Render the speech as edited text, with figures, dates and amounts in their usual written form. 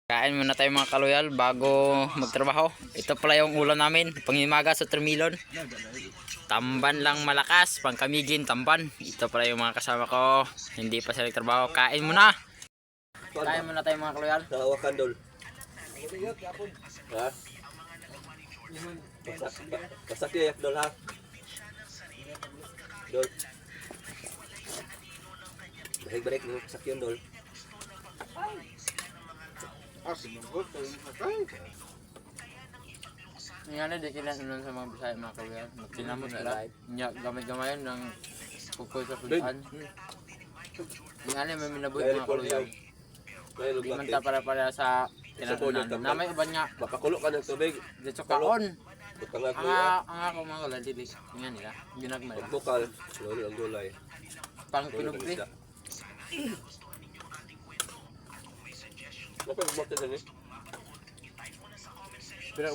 Kain muna tayo mga kaloyal bago magtrabaho. Ito pala yung ulam namin, pangimaga sa termilon. Tamban lang malakas, pangkamigin tamban. Ito pala yung mga kasama ko, hindi pa sila nagtrabaho. Kain muna. Kain muna tayo mga kaloyal. Tawakan dol. Ha? Pasak ya dol ha. Dol. Balik-balik mo pasak yun dol. Nga na, di kailan nun sa mga Bisaya mga kaloyal. Magtinamot sila. Gamay-gamayan ng kukoy sa sudan. Nga na, may minabuhi mga kaloyal. Di man ta para sa kinatunan. Namay uban nga. Mapakulo ka ng tubig. Dito kaon. Butangag mo Ang ako mga kaloyal, dili. Nga nila. Ginagmay. Pagbukal. Lolo ang gulay. Pang pinugri. Apa yang buat tadi? Pero,